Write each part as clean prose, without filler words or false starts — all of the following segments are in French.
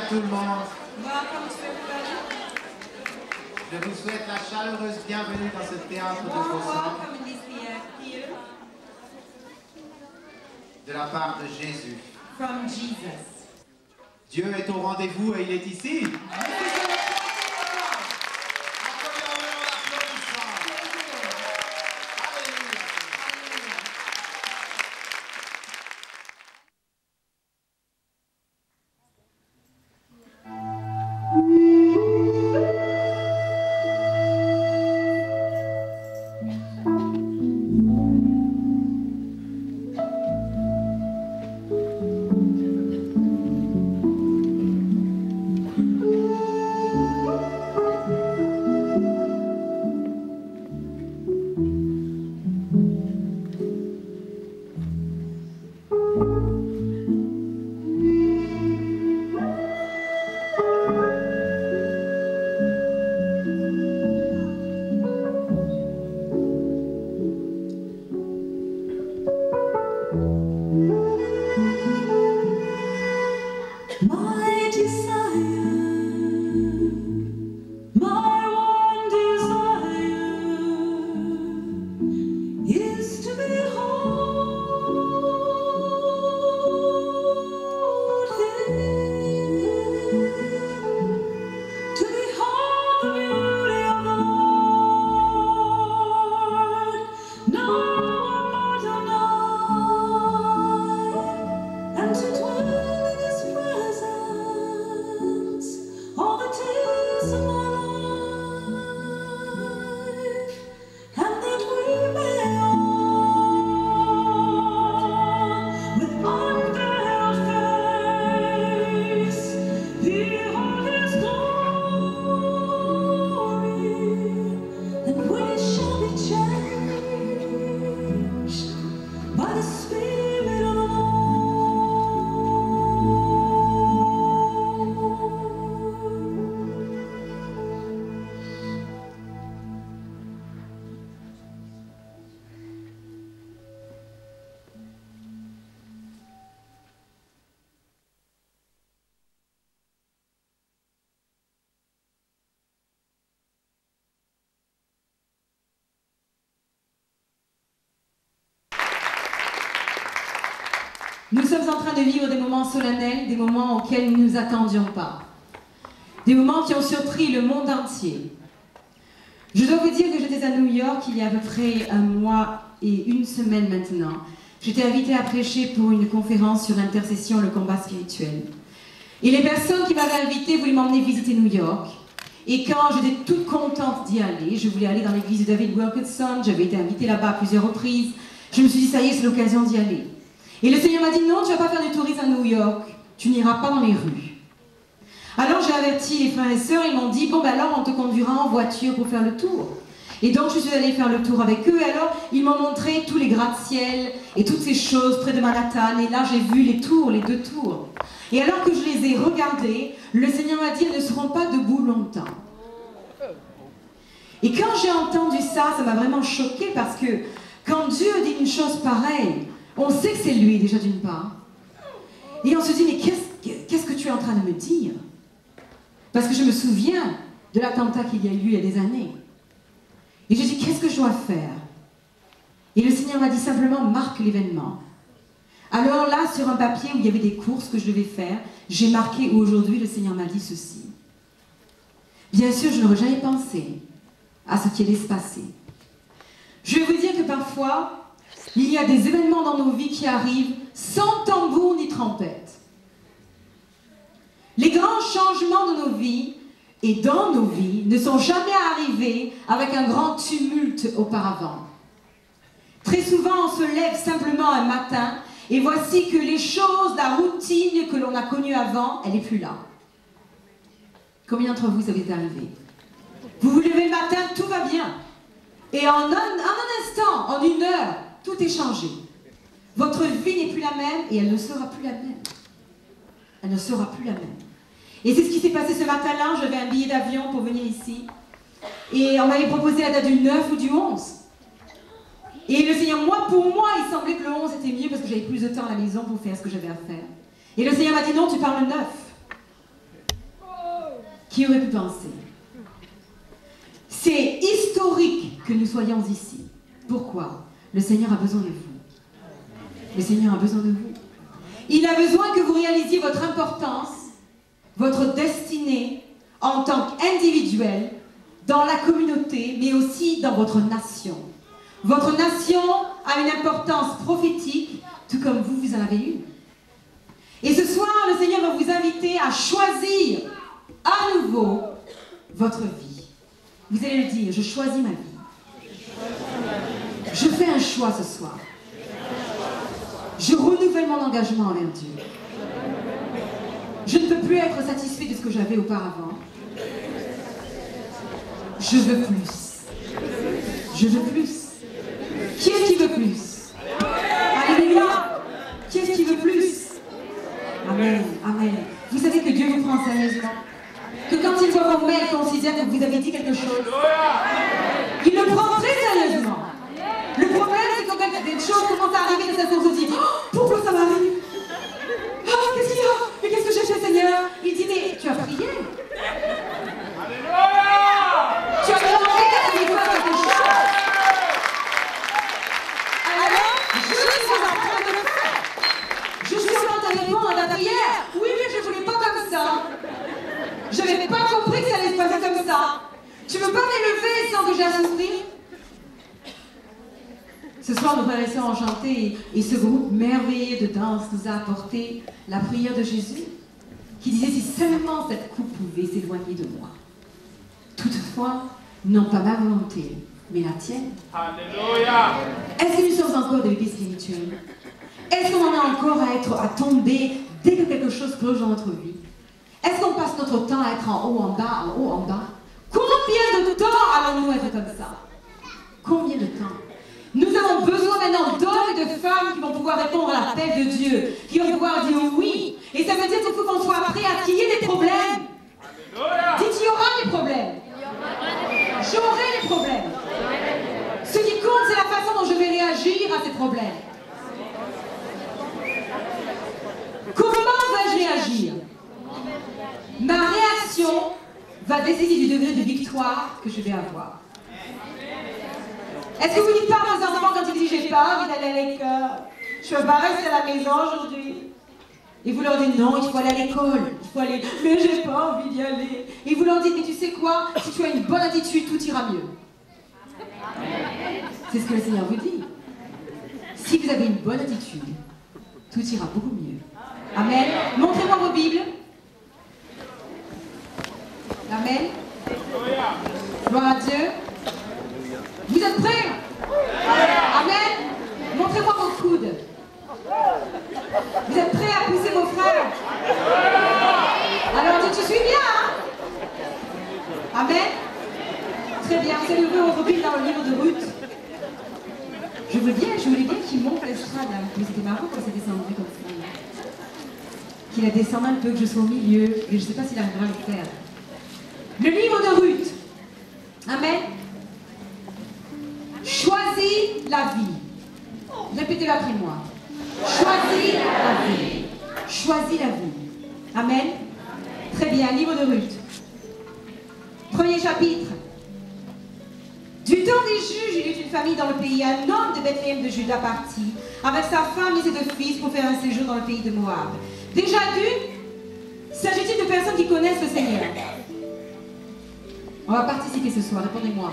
tout le monde. Welcome to everybody. Je vous souhaite la chaleureuse bienvenue dans ce théâtre de Warm Boston welcome in this theater de la part de Jésus. from Jesus. Dieu est au rendez-vous et il est ici. Nous sommes en train de vivre des moments solennels, des moments auxquels nous ne nous attendions pas. Des moments qui ont surpris le monde entier. Je dois vous dire que j'étais à New York il y a à peu près 1 mois et 1 semaine maintenant. J'étais invitée à prêcher pour une conférence sur l'intercession, le combat spirituel. Et les personnes qui m'avaient invitée voulaient m'emmener visiter New York. Et quand j'étais toute contente d'y aller, je voulais aller dans l'église de David Wilkerson, j'avais été invitée là-bas à plusieurs reprises, je me suis dit, ça y est, c'est l'occasion d'y aller. Et le Seigneur m'a dit, non, tu ne vas pas faire du tourisme à New York, tu n'iras pas dans les rues. Alors j'ai averti les frères et sœurs, ils m'ont dit, bon ben alors on te conduira en voiture pour faire le tour. Et donc je suis allée faire le tour avec eux, et alors ils m'ont montré tous les gratte-ciel et toutes ces choses près de Manhattan, et là j'ai vu les tours, les 2 tours. Et alors que je les ai regardés, le Seigneur m'a dit, elles ne seront pas debout longtemps. Et quand j'ai entendu ça, ça m'a vraiment choquée, parce que quand Dieu dit une chose pareille, on sait que c'est lui, déjà d'une part. Et on se dit, mais qu'est-ce que tu es en train de me dire? Parce que je me souviens de l'attentat qu'il y a eu il y a des années. Et je dis, qu'est-ce que je dois faire? Et le Seigneur m'a dit simplement, marque l'événement. Alors là, sur un papier où il y avait des courses que je devais faire, j'ai marqué où aujourd'hui le Seigneur m'a dit ceci. Bien sûr, je n'aurais jamais pensé à ce qui allait se passer. Je vais vous dire que parfois, il y a des événements dans nos vies qui arrivent sans tambour ni trompette. Les grands changements de nos vies et dans nos vies ne sont jamais arrivés avec un grand tumulte auparavant. Très souvent, on se lève simplement un matin et voici que les choses, la routine que l'on a connue avant, elle n'est plus là. Combien d'entre vous ça vous est arrivé? Vous vous levez le matin, tout va bien. Et en un instant, en 1 heure, tout est changé. Votre vie n'est plus la même et elle ne sera plus la même. Elle ne sera plus la même. Et c'est ce qui s'est passé ce matin-là. J'avais un billet d'avion pour venir ici. Et on m'avait proposé la date du 9 ou du 11. Et le Seigneur, pour moi, il semblait que le 11 était mieux parce que j'avais plus de temps à la maison pour faire ce que j'avais à faire. Et le Seigneur m'a dit, non, tu pars le 9. Qui aurait pu penser? C'est historique que nous soyons ici. Pourquoi? Le Seigneur a besoin de vous. Le Seigneur a besoin de vous. Il a besoin que vous réalisiez votre importance, votre destinée en tant qu'individuel, dans la communauté, mais aussi dans votre nation. Votre nation a une importance prophétique, tout comme vous, vous en avez une. Et ce soir, le Seigneur va vous inviter à choisir à nouveau votre vie. Vous allez le dire, je choisis ma vie. Je fais un choix ce soir. Je renouvelle mon engagement envers Dieu. Je ne peux plus être satisfait de ce que j'avais auparavant. Je veux plus. Je veux plus. Qui est-ce qui veut plus? Alléluia. Qui est-ce qui veut plus? Amen. Amen. Vous savez que Dieu vous prend sérieusement. Que quand il voit vos mails, il considère que vous avez dit quelque chose. Il le prend très sérieusement. Le problème, c'est quand des choses commencent à arriver, et ça se dit, oh, pourquoi ça m'arrive? Ah, qu'est-ce qu'il y a? Mais qu'est-ce que j'ai fait, Seigneur? Il dit, mais tu as prié. Tu as demandé à quelque chose. Alors, je suis en train de le faire. Je suis en train de répondre à ta prière. Oui, mais je ne voulais pas comme ça. Je n'avais pas compris que ça allait se passer comme ça. Tu ne veux pas m'élever sans que j'ai à souffrir? Ce soir, nos frères et sœurs ont chanté et ce groupe merveilleux de danse nous a apporté la prière de Jésus qui disait si seulement cette coupe pouvait s'éloigner de moi. Toutefois, non pas ma volonté, mais la tienne. Alléluia. Est-ce que nous sommes encore des bébés spirituels? Est-ce qu'on en a encore à tomber dès que quelque chose cloche dans notre vie? Est-ce qu'on passe notre temps à être en haut, en bas, en haut, en bas? Combien de temps allons-nous être comme ça? Combien de temps? Nous avons besoin maintenant d'hommes et de femmes qui vont pouvoir répondre à l'appel de Dieu, qui vont pouvoir dire oui. Et ça veut dire qu'il faut qu'on soit prêt à qu'il y ait des problèmes. Dites, il y aura des problèmes. J'aurai des problèmes. Ce qui compte, c'est la façon dont je vais réagir à ces problèmes. Comment vais-je réagir? Ma réaction va décider du degré de victoire que je vais avoir. Est-ce que vous dites pas à vos enfants quand ils disent j'ai pas envie d'aller à l'école, je veux pas rester à la maison aujourd'hui? Et vous leur dites non, il faut aller à l'école, il faut aller, mais j'ai pas envie d'y aller. Et vous leur dites mais tu sais quoi, si tu as une bonne attitude, tout ira mieux. C'est ce que le Seigneur vous dit. Si vous avez une bonne attitude, tout ira beaucoup mieux. Amen. Montrez-moi vos Bibles. Amen. Gloire à Dieu. Vous êtes prêts? Amen. Montrez-moi vos coudes. Vous êtes prêts à pousser vos frères? Alors dites, tu suis bien, hein? Amen. Très bien, vous allez ouvrir votre Bible dans le livre de Ruth. Je voulais bien qu'il monte l'estrade, mais c'était marrant quand c'est descendu comme ça. Qu'il a descendu un peu, que je sois au milieu, et je ne sais pas s'il arrivera à le faire. Le livre de Ruth. Amen. Choisis la vie. Répétez-le après moi. Choisis la vie. Choisis la vie. Amen. Très bien, livre de Ruth. Premier chapitre. Du temps des juges, il y eut une famille dans le pays. Un homme de Bethléem de Juda partit avec sa femme et ses deux fils pour faire un séjour dans le pays de Moab. Déjà d'une, s'agit-il de personnes qui connaissent le Seigneur? On va participer ce soir, répondez-moi.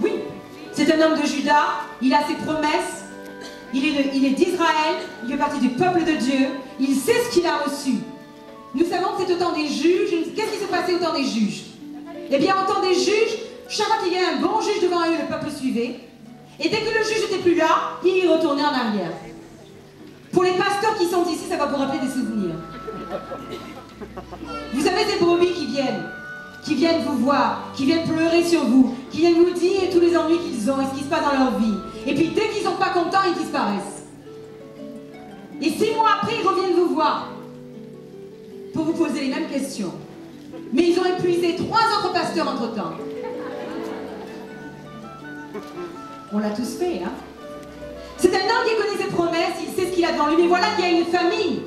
Oui. C'est un homme de Juda, il a ses promesses, il est d'Israël, il fait partie du peuple de Dieu, il sait ce qu'il a reçu. Nous savons que c'est au temps des juges. Qu'est-ce qui s'est passé au temps des juges? Eh bien, au temps des juges, chaque fois qu'il y avait un bon juge devant eux, le peuple suivait. Et dès que le juge n'était plus là, il retournait en arrière. Pour les pasteurs qui sont ici, ça va vous rappeler des souvenirs. Vous savez, ces brebis qui viennent vous voir, qui viennent pleurer sur vous, qui viennent vous dire tous les ennuis qu'ils ont et ce qui se passe dans leur vie. Et puis dès qu'ils ne sont pas contents, ils disparaissent. Et 6 mois après, ils reviennent vous voir pour vous poser les mêmes questions. Mais ils ont épuisé 3 autres pasteurs entre-temps. On l'a tous fait, hein? C'est un homme qui connaît ses promesses, il sait ce qu'il a devant lui, mais voilà qu'il y a une famine.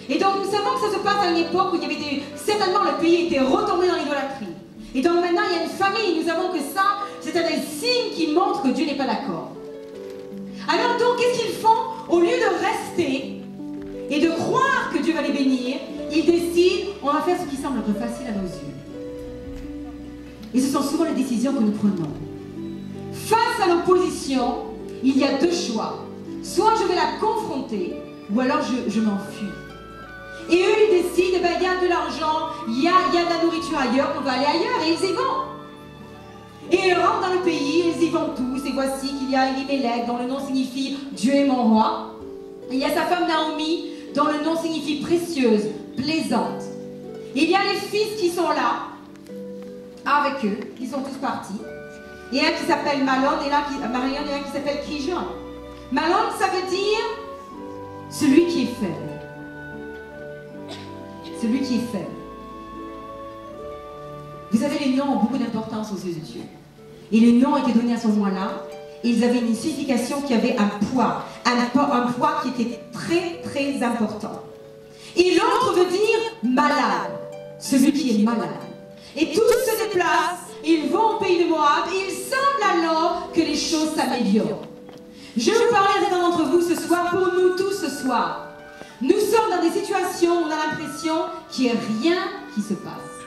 Et donc nous savons que ça se passe à une époque où il y avait certainement le pays était retombé dans l'idolâtrie. Et donc maintenant il y a une famille, nous savons que ça, c'est un des signes qui montrent que Dieu n'est pas d'accord. Alors donc qu'est-ce qu'ils font? Au lieu de rester et de croire que Dieu va les bénir, ils décident, on va faire ce qui semble être facile à nos yeux. Et ce sont souvent les décisions que nous prenons. Face à l'opposition, il y a deux choix. Soit je vais la confronter, ou alors je m'enfuis. Et eux, ils décident, ben, il y a de l'argent, il y a de la nourriture ailleurs, on va aller ailleurs, et ils y vont. Et ils rentrent dans le pays, ils y vont tous, et voici qu'il y a Elimelech, dont le nom signifie « Dieu est mon roi ». Il y a sa femme Naomi, dont le nom signifie « précieuse », « plaisante ». Il y a les fils qui sont là, avec eux, ils sont tous partis. Et un qui s'appelle Malon, et Marion, et un qui s'appelle Kijon. Malon, ça veut dire celui qui est faible. Celui qui est faible. Vous savez, les noms ont beaucoup d'importance aux yeux de Dieu. Et les noms étaient donnés à ce moment-là, et ils avaient une signification qui avait un poids qui était très, très important. Et l'autre veut dire malade, celui qui est malade. Et tous se déplacent, ils vont au pays de Moab, et il semble alors que les choses s'améliorent. Je vais vous parler à certains d'entre vous ce soir, pour nous tous ce soir. Nous sommes dans des situations où on a l'impression qu'il n'y a rien qui se passe.